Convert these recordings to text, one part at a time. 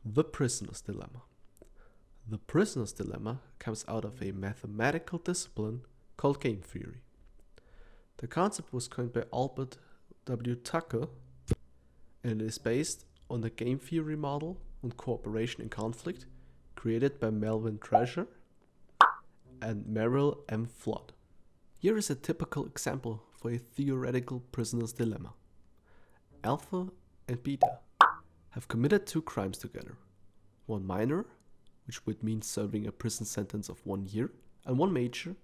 The prisoner's dilemma. The prisoner's dilemma comes out of a mathematical discipline called game theory. The concept was coined by Albert W. Tucker, and it is based on the game theory model on cooperation and conflict created by Melvin Treasure and Merrill M. Flood. Here is a typical example for a theoretical prisoner's dilemma. Alpha and beta have committed 2 crimes together. One minor, which would mean serving a prison sentence of 1 year, and one major,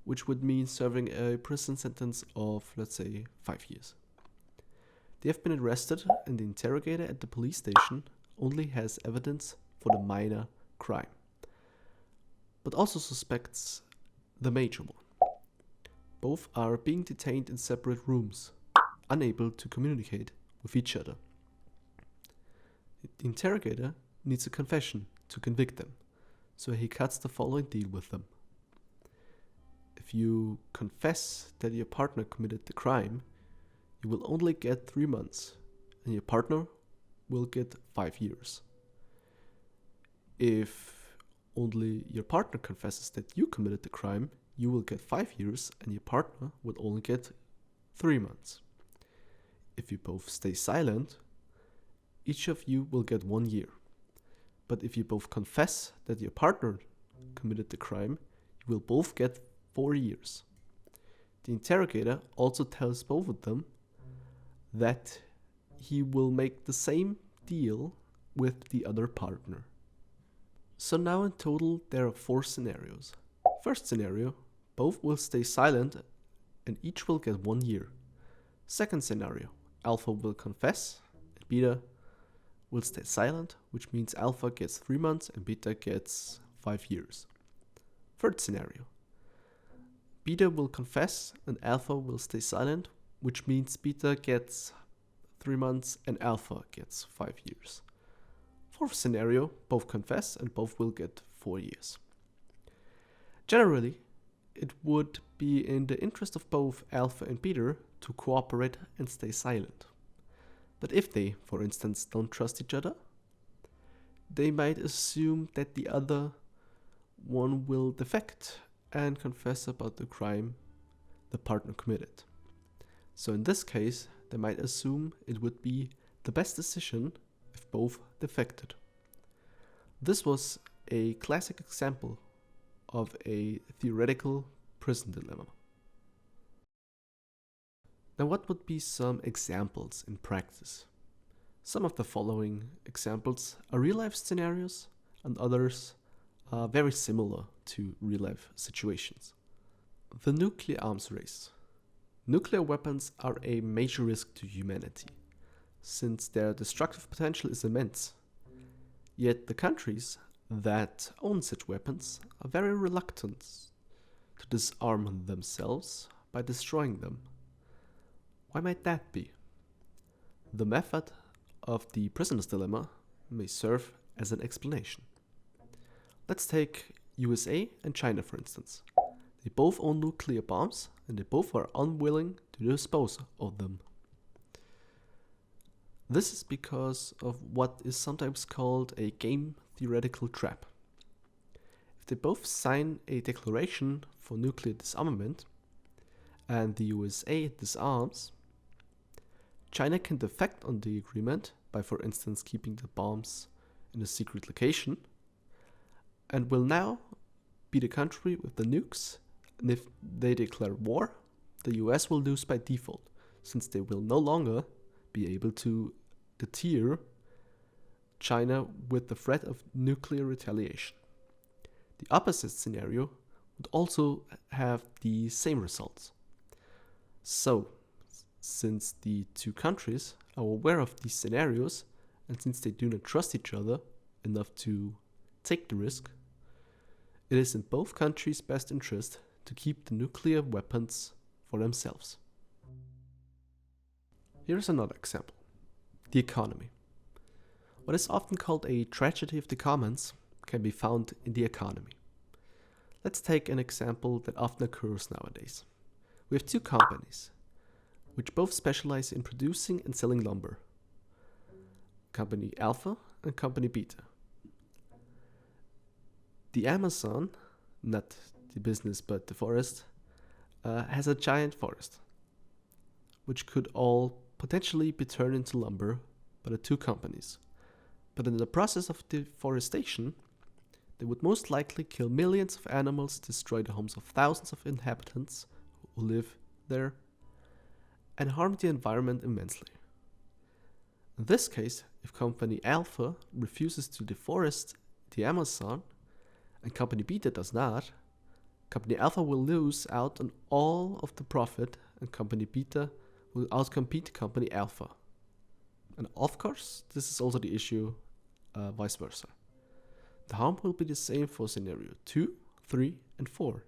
which would mean serving a prison sentence of, let's say, 5 years. They have been arrested, and the interrogator at the police station only has evidence for the minor crime, but also suspects the major one. Both are being detained in separate rooms, unable to communicate with each other. The interrogator needs a confession to convict them, so he cuts the following deal with them. If you confess that your partner committed the crime, you will only get 3 months, and your partner will get 5 years. If only your partner confesses that you committed the crime, you will get 5 years, and your partner will only get 3 months. If you both stay silent, each of you will get 1 year. But if you both confess that your partner committed the crime, you will both get 4 years. The interrogator also tells both of them that he will make the same deal with the other partner. So now in total there are 4 scenarios. First scenario, both will stay silent and each will get 1 year. Second scenario, Alpha will confess and Beta will stay silent, which means Alpha gets 3 months and Beta gets 5 years. Third scenario, Beta will confess and Alpha will stay silent, which means Beta gets 3 months and Alpha gets 5 years. Fourth scenario, both confess and both will get 4 years. Generally, it would be in the interest of both Alpha and Beta to cooperate and stay silent. But if they, for instance, don't trust each other, they might assume that the other one will defect and confess about the crime the partner committed. So in this case, they might assume it would be the best decision if both defected. This was a classic example of a theoretical prison dilemma. Now, what would be some examples in practice? Some of the following examples are real-life scenarios, and others are very similar to real-life situations. The nuclear arms race. Nuclear weapons are a major risk to humanity, since their destructive potential is immense. Yet the countries that own such weapons are very reluctant to disarm themselves by destroying them. Why might that be? The method of the prisoner's dilemma may serve as an explanation. Let's take USA and China for instance. They both own nuclear bombs and they both are unwilling to dispose of them. This is because of what is sometimes called a game theoretical trap. If they both sign a declaration for nuclear disarmament and the USA disarms, China can defect on the agreement by, for instance, keeping the bombs in a secret location, and will now be the country with the nukes, and if they declare war, the US will lose by default, since they will no longer be able to deter China with the threat of nuclear retaliation. The opposite scenario would also have the same results. So, since the 2 countries are aware of these scenarios, and since they do not trust each other enough to take the risk, it is in both countries' best interest to keep the nuclear weapons for themselves. Here's another example. The economy. What is often called a tragedy of the commons can be found in the economy. Let's take an example that often occurs nowadays. We have 2 companies, which both specialize in producing and selling lumber. Company Alpha and company beta. The Amazon, not the business but the forest, has a giant forest, which could all potentially be turned into lumber by the two companies. But in the process of deforestation, they would most likely kill millions of animals, destroy the homes of thousands of inhabitants who live there, and harm the environment immensely. In this case, if Company Alpha refuses to deforest the Amazon and Company Beta does not, Company Alpha will lose out on all of the profit and Company Beta will outcompete Company Alpha. And of course, this is also the issue vice versa. The harm will be the same for scenario 2, 3, and 4.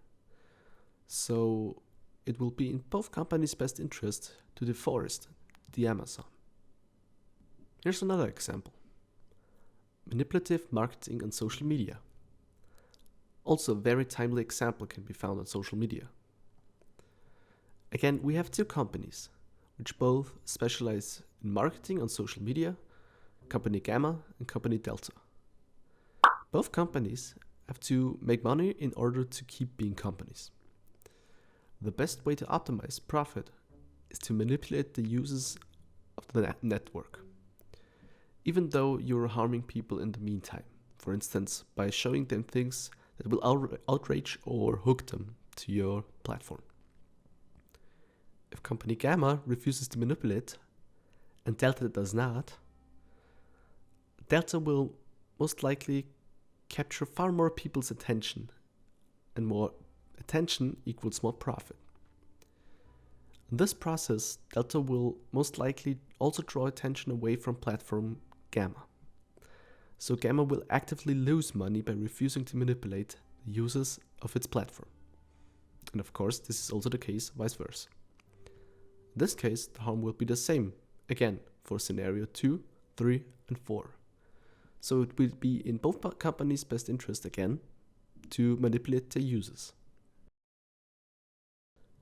So it will be in both companies' best interest to deforest the Amazon. Here's another example. Manipulative marketing on social media. Also a very timely example can be found on social media. Again, we have two companies, which both specialize in marketing on social media, Company Gamma and Company Delta. Both companies have to make money in order to keep being companies. The best way to optimize profit is to manipulate the users of the network, even though you're harming people in the meantime, for instance, by showing them things that will outrage or hook them to your platform. If Company Gamma refuses to manipulate and Delta does not, Delta will most likely capture far more people's attention, and more attention equals more profit. In this process, Delta will most likely also draw attention away from platform Gamma. So Gamma will actively lose money by refusing to manipulate the users of its platform. And of course, this is also the case vice versa. In this case, the harm will be the same, again, for scenario 2, 3, and 4. So it will be in both companies' best interest again to manipulate their users.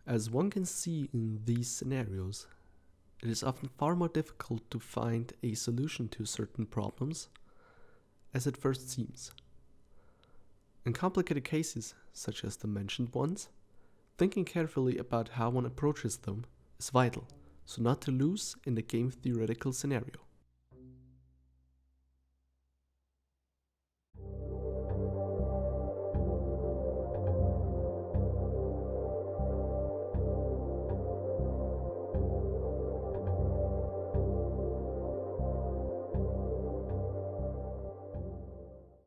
As one can see in these scenarios, it is often far more difficult to find a solution to certain problems as it first seems. In complicated cases, such as the mentioned ones, thinking carefully about how one approaches them is vital, so not to lose in the game theoretical scenario.